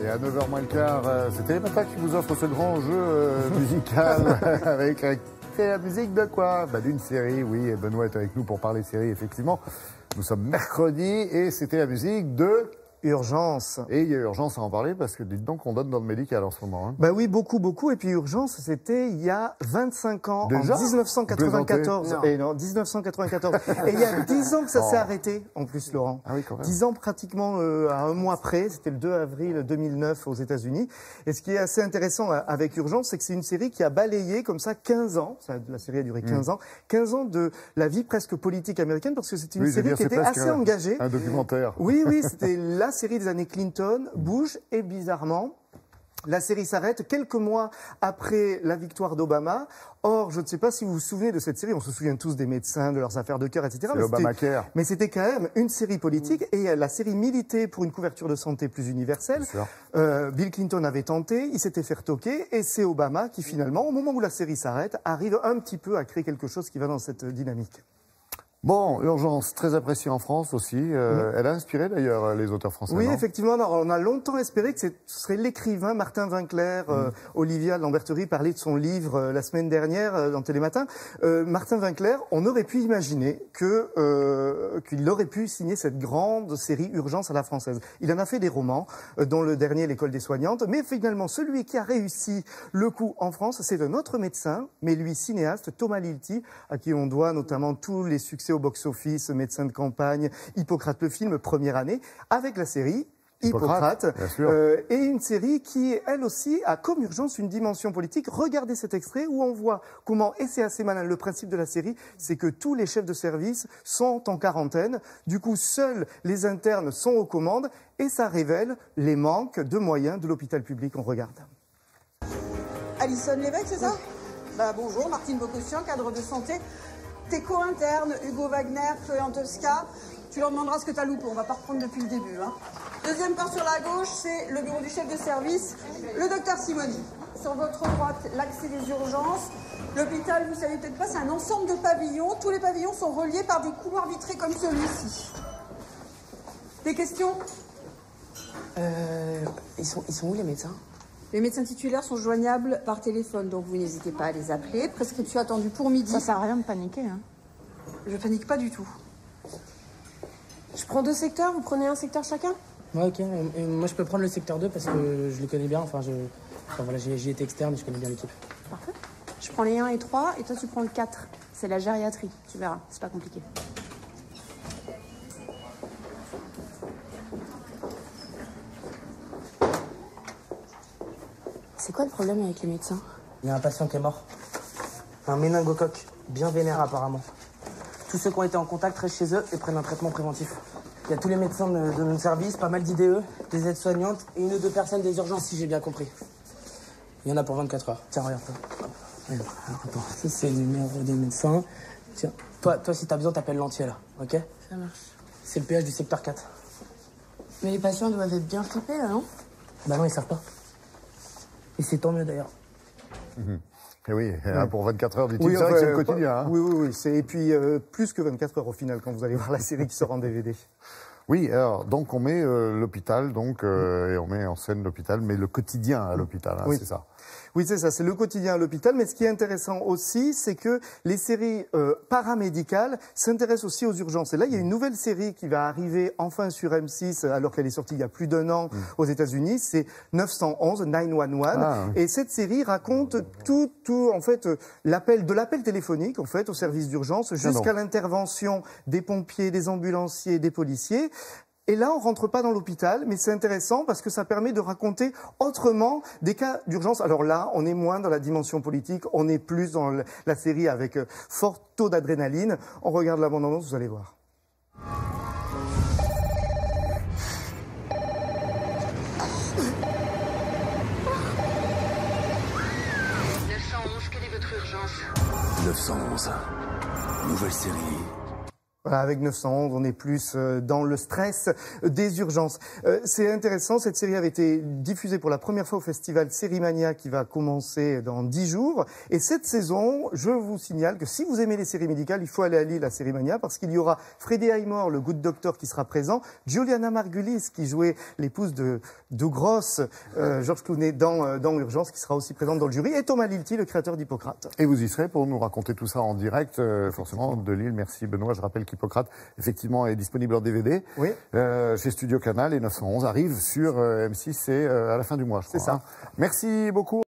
Et à 9h moins le quart, c'est Télématin qui vous offre ce grand jeu musical avec la musique de quoi? D'une série, oui, et Benoît est avec nous pour parler série, effectivement. Nous sommes mercredi et c'était la musique de... Urgence. Et il y a urgence à en parler parce que dites donc on donne dans le médical en ce moment. Hein. Oui, beaucoup. Et puis Urgence, c'était il y a 25 ans, déjà en 1994. Et non, 1994. Et il y a 10 ans que ça s'est arrêté, en plus, Laurent. Ah oui, quand même. 10 ans pratiquement à un mois près. C'était le 2 avril 2009 aux États-Unis. Et ce qui est assez intéressant avec Urgence, c'est que c'est une série qui a balayé comme ça 15 ans. La série a duré 15 ans. 15 ans de la vie presque politique américaine parce que c'était une série qui était assez engagée. Un documentaire. Oui, c'était la série des années Clinton, Bush, et bizarrement, la série s'arrête quelques mois après la victoire d'Obama. Or, je ne sais pas si vous vous souvenez de cette série, on se souvient tous des médecins, de leurs affaires de cœur, etc. C'est Obamacare. Mais c'était quand même une série politique et la série militait pour une couverture de santé plus universelle. Bill Clinton avait tenté, il s'était fait retoquer et c'est Obama qui finalement, au moment où la série s'arrête, arrive un petit peu à créer quelque chose qui va dans cette dynamique. Bon, Urgence, très appréciée en France aussi. Elle a inspiré d'ailleurs les auteurs français. Oui, non effectivement. Alors, on a longtemps espéré que ce serait l'écrivain Martin Winkler. Olivia Lamberterie parlait de son livre la semaine dernière dans Télématin. Martin Winkler, on aurait pu imaginer qu'il aurait pu signer cette grande série Urgence à la française. Il en a fait des romans, dont le dernier, L'école des soignantes. Mais finalement, celui qui a réussi le coup en France, c'est un autre médecin, mais lui cinéaste, Thomas Lilti, à qui on doit notamment tous les succès au box-office, Médecin de campagne, Hippocrate le film, première année, avec la série Hippocrate, et une série qui, elle aussi, a comme Urgence une dimension politique. Regardez cet extrait où on voit comment, et c'est assez malin, le principe de la série, c'est que tous les chefs de service sont en quarantaine, du coup seuls les internes sont aux commandes, et ça révèle les manques de moyens de l'hôpital public. On regarde. Alison Lévesque, c'est ça? Bonjour, Martine Bocossian, cadre de santé. Tes co-internes, Hugo Wagner, Chloé Antowska, tu leur demanderas ce que tu as loupé, on va pas reprendre depuis le début. Hein. Deuxième corps sur la gauche, c'est le bureau du chef de service, le docteur Simoni. Sur votre droite, l'accès des urgences. L'hôpital, vous savez peut-être pas, c'est un ensemble de pavillons. Tous les pavillons sont reliés par des couloirs vitrés comme celui-ci. Des questions? Ils sont où les médecins? Les médecins titulaires sont joignables par téléphone, donc vous n'hésitez pas à les appeler. Prescription attendue pour midi. Ça sert à rien de paniquer. Hein. Je panique pas du tout. Je prends 2 secteurs, vous prenez un secteur chacun? Ouais, ok. Et moi, je peux prendre le secteur 2 parce que je le connais bien. Voilà, j'y étais externe, je connais bien l'équipe. Parfait. Je prends les 1 et 3 et toi, tu prends le 4. C'est la gériatrie, tu verras. C'est pas compliqué. C'est quoi le problème avec les médecins? Il y a un patient qui est mort. Un méningocoque, bien vénère apparemment. Tous ceux qui ont été en contact restent chez eux et prennent un traitement préventif. Il y a tous les médecins de notre service, pas mal d'IDE, des aides-soignantes et 1 ou 2 personnes des urgences, si j'ai bien compris. Il y en a pour 24 heures. Tiens, regarde. Attends, ça c'est le numéro des médecins. Tiens, toi si t'as besoin, t'appelles l'entier là, ok? Ça marche. C'est le PH du secteur 4. Mais les patients doivent être bien flippés, là, non? Bah non, ils savent pas. Et c'est tant mieux d'ailleurs. Et oui, pour 24 heures, dit-il, c'est vrai que c'est le quotidien. Hein. Oui. Et puis, plus que 24 heures au final, quand vous allez voir la série qui sort en DVD. Oui, alors, donc on met l'hôpital, et on met en scène l'hôpital, mais le quotidien à l'hôpital, hein, c'est ça. Oui, c'est ça, c'est le quotidien à l'hôpital. Mais ce qui est intéressant aussi, c'est que les séries paramédicales s'intéressent aussi aux urgences. Et là, il y a une nouvelle série qui va arriver enfin sur M6, alors qu'elle est sortie il y a plus d'1 an aux États-Unis. C'est 911, 911. Et cette série raconte tout en fait, l'appel téléphonique, en fait, au service d'urgence, jusqu'à l'intervention des pompiers, des ambulanciers, des policiers. Et là, on rentre pas dans l'hôpital, mais c'est intéressant parce que ça permet de raconter autrement des cas d'urgence. Alors là, on est moins dans la dimension politique, on est plus dans la série avec fort taux d'adrénaline. On regarde la bande-annonce, vous allez voir. Quelle est votre urgence? 911. Nouvelle série. Voilà, avec 911, on est plus dans le stress des urgences. C'est intéressant, cette série avait été diffusée pour la première fois au festival Sérimania qui va commencer dans 10 jours. Et cette saison, je vous signale que si vous aimez les séries médicales, il faut aller à Lille à Sérimania parce qu'il y aura Freddie Highmore, le Good Doctor, qui sera présent, Juliana Margulies, qui jouait l'épouse de Doug Ross, George Clooney dans Urgence, qui sera aussi présente dans le jury, et Thomas Lilti, le créateur d'Hippocrate. Et vous y serez pour nous raconter tout ça en direct, forcément, de Lille. Merci Benoît, je rappelle Hippocrate, effectivement, est disponible en DVD chez Studio Canal et 911 arrive sur M6 à la fin du mois, je crois. C'est ça. Merci beaucoup.